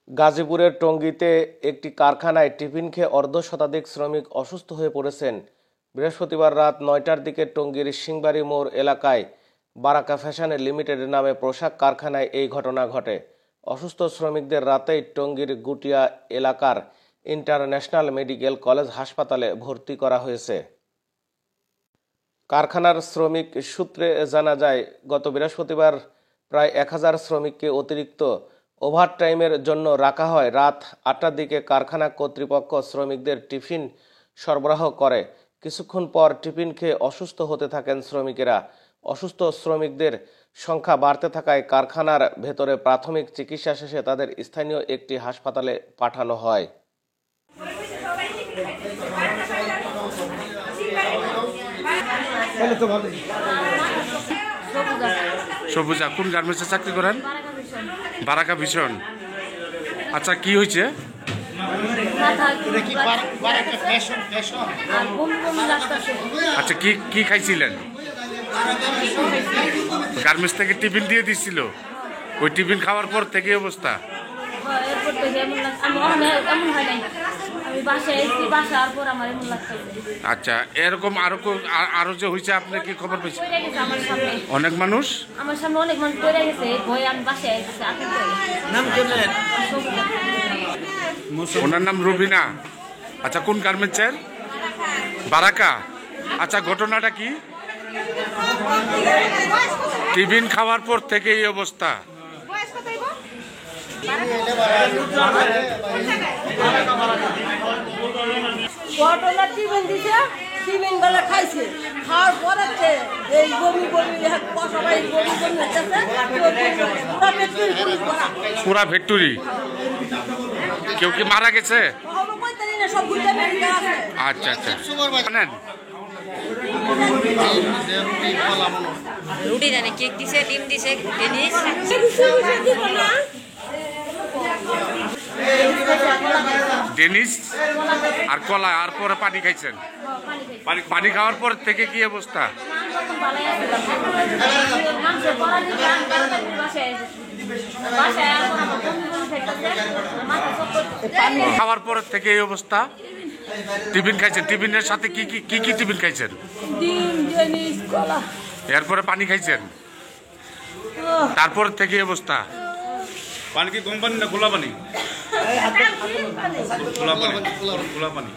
গাজীপুরের টঙ্গীতে একটি কারখানায় টিফিন খেয়ে অর্ধশতাধিক শ্রমিক অসুস্থ হয়ে পড়েছেন। বৃহস্পতিবার রাত ৯টার দিকে টঙ্গীর সিংবাড়ি মোড় এলাকায় বারাকা ফ্যাশন লিমিটেড নামে পোশাক কারখানায় এই ঘটনা ঘটে। অসুস্থ শ্রমিকদের রাতেই টঙ্গীর গুটিয়া এলাকার ইন্টারন্যাশনাল মেডিকেল কলেজ হাসপাতালে ভর্তি করা হয়েছে। কারখানার শ্রমিক সূত্রে জানা যায়, গত বৃহস্পতিবার প্রায় ১,০০০ শ্রমিককে অতিরিক্ত ওভারটাইমের জন্য রাখা হয়। রাত ৮টার দিকে কারখানা কর্তৃপক্ষ শ্রমিকদের টিফিন সরবরাহ করে। কিছুক্ষণ পর টিফিন খেয়ে অসুস্থ হতে থাকেন শ্রমিকেরা। অসুস্থ শ্রমিকদের সংখ্যা বাড়তে থাকায় কারখানার ভেতরে প্রাথমিক চিকিৎসা শেষে তাদের স্থানীয় একটি হাসপাতালে পাঠানো হয়। সবুজা কোন গার্মেন্টসে চাকরি করেন? বারাকা ভীষণ। আচ্ছা, কি হয়েছে? আচ্ছা, কি কি খাইছিলেন? গার্মেন্টস থেকে টিফিন দিয়ে দিচ্ছিল, ওই টিফিন খাওয়ার পর থেকে অবস্থা। আচ্ছা, এরকম আরো যে হয়েছে, আপনি কি খবর পেয়েছেন? অনেক মানুষ আমার সামনে অনেক মানুষ পড়ে গেছে, ভয় আমি বাসায় এসেছি। ওনার নাম রুবিনা। আচ্ছা, কোন গার্মেন্টসের? বারাকা। আচ্ছা, ঘটনাটা কি? টিফিন খাওয়ার পর থেকে এই অবস্থা। টিফিন দিছে, টিফিন বেলা খাইছে, খাওয়ার পরে এই বমি বমি সবাই বমি বমি হচ্ছে, পুরা ফ্যাক্টরি। কেউ কি মারা গেছে? আচ্ছা আচ্ছা, জানেন রুটি জানে, কেক দিছে, ডিম দিছে, টেনিস ডেনিস আর কলা, আর পরে পানি খাইছেন। পানি খাওয়ার পর থেকে কি অবস্থা? খাওয়ার পর থেকে এই অবস্থা। টিফিন খাইছেন, টিফিনের সাথে কি কি কি কি টিফিন খাইছেন? এরপরে পানি খাইছেন, তারপর থেকে অবস্থা। পানি কি গরম পানি না খোলা পানি? খোলা পানি, খোলা পানি।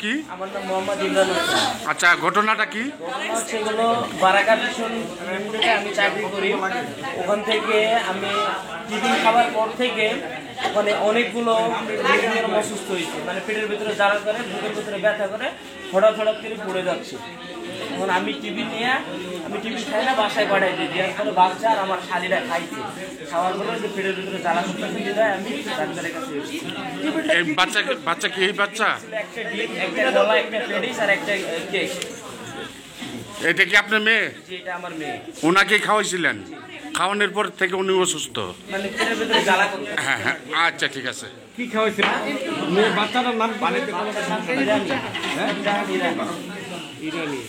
কি? আমার নাম মোহাম্মদ ইমরান হোসেন। আচ্ছা, ঘটনাটা কি? সেগুলো বারাকা ভীষণ লিমিটেডে আমি চাকরি করি। ওখান থেকে আমি টিফিন খাবার পর থেকে ওখানে অনেকগুলো অসুস্থ হয়েছে, মানে পেটের ভিতরে জ্বালা করে, বুকের ভিতরে ব্যথা করে, হঠাৎ হঠাৎ করে পড়ে যাচ্ছে। এখন আমি টিফিন খাই না, বাসায় পাঠাই দিই। দেওয়ার ফলে বাচ্চা আর আমার শালিরা খাইছে। খাওয়ার পরে যে পেটের ভিতরে জ্বালা করতে দেয়, আমি ডাক্তারের কাছে বাচ্চা কি এই বাচ্চা? একটা ডিম, একটা কলা, একটা পেডিস আর একটা কেক। এটা কি আপনার মেয়ে? এটা আমার মেয়ে। ওনাকে খাওয়াইছিলেন, খাওয়ানোর পর থেকে উনি অসুস্থ। মানে পেটের ভিতরে জ্বালা করতে। হ্যাঁ হ্যাঁ, আচ্ছা ঠিক আছে। কি খাওয়াইছে? বাচ্চাটার নাম পানিতে ইরানি।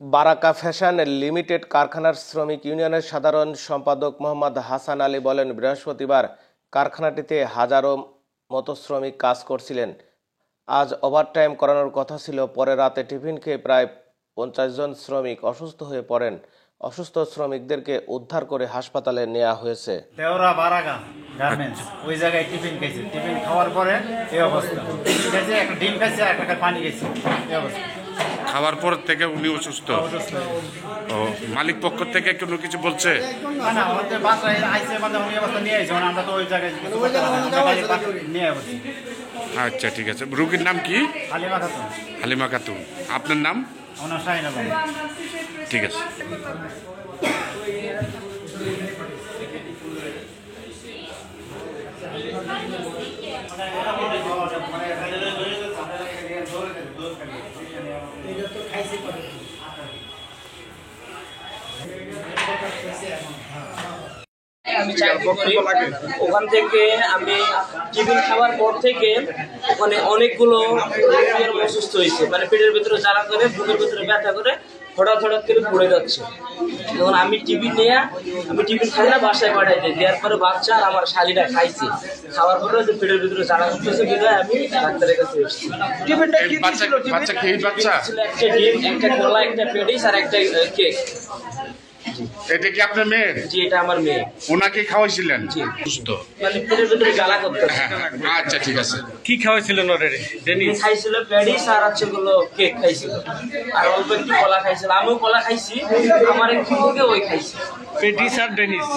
বারাকা ফ্যাশন লিমিটেড কারখানার শ্রমিক ইউনিয়নের সাধারণ সম্পাদক মোহাম্মদ হাসান আলী বলেন, বৃহস্পতিবার কারখানাটিতে হাজারো মতো শ্রমিক কাজ করছিলেন। আজ ওভারটাইম করানোর কথা ছিল। পরে রাতে টিফিন খেয়ে প্রায় 50 জন শ্রমিক অসুস্থ হয়ে পড়েন। অসুস্থ শ্রমিকদেরকে উদ্ধার করে হাসপাতালে নেওয়া হয়েছে। দেওরা বারাকা গার্মেন্টস, ওই জায়গায় টিফিন খাইছে। টিফিন খাওয়ার পরে এই অবস্থা। একটা ডিম খাইছে আর একটা পানি খাইছে, এই অবস্থা। খাওয়ার পর থেকে উনি অসুস্থ। ও, মালিক পক্ষ থেকে কোনো কিছু বলছে? না, আমাদের বাসায় আইসে, মানে উনি অবস্থা নিয়ে আইছে, আমরা তো ওই জায়গায় নিয়ে আসছি। আচ্ছা ঠিক আছে। রোগীর নাম কি? হালিমা খাতুন। হালিমা খাতুন। আপনার নাম? ওনার শাহিনা। ঠিক আছে। আমি চাকরি করি। ওখান থেকে আমি টিফিন খাওয়ার পর থেকে ওখানে অনেকগুলো রোগীর অসুস্থ হয়েছে, মানে পেটের ভিতরে জ্বালা করে, বুকের ভিতরে ব্যথা করে, হঠাৎ হঠাৎ করে পড়ে যাচ্ছে। তখন আমি টিফিন খাই না, বাসায় পাঠাই দিই। দেওয়ার পরে বাচ্চা আর আমার শালিরা খাইছে, খাওয়ার পরে যে পেটের ভিতরে জ্বালা করতেছে, বিধায় আমি ডাক্তারের কাছে এসেছি। বাচ্চা খেয়ে বাচ্চা ছিল একটা ডিম, একটা কলা, একটা পেটিস আর একটা কেক। এটা কি আপনার মেয়ে? জি, এটা আমার মেয়ে। ওনাকে খাওয়াইছিলেন? জি। সুস্থ। মানে পেটের ভিতরে জ্বালা করতেছে। হ্যাঁ, আচ্ছা ঠিক আছে। কি খাওয়াইছিলেন অলরেডি? ডেনিস খাইছিল প্যাডিস আর হচ্ছে গুলো কেক খাইছিল, আর অল্প একটু কলা খাইছিল। আমিও কলা খাইছি, আমার একটু থেকে ওই খাইছি। পেটিস আর ডেনিস।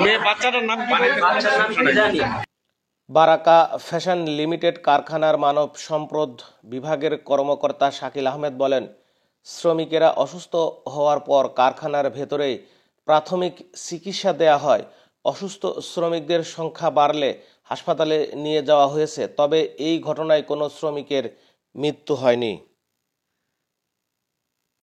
মেয়ে বাচ্চাটার নাম কি? বাচ্চার নাম কি জানি। বারাকা ফ্যাশন লিমিটেড কারখানার মানব সম্পদ বিভাগের কর্মকর্তা শাকিল আহমেদ বলেন, শ্রমিকেরা অসুস্থ হওয়ার পর কারখানার ভেতরেই প্রাথমিক চিকিৎসা দেয়া হয়। অসুস্থ শ্রমিকদের সংখ্যা বাড়লে হাসপাতালে নিয়ে যাওয়া হয়েছে, তবে এই ঘটনায় কোনো শ্রমিকের মৃত্যু হয়নি।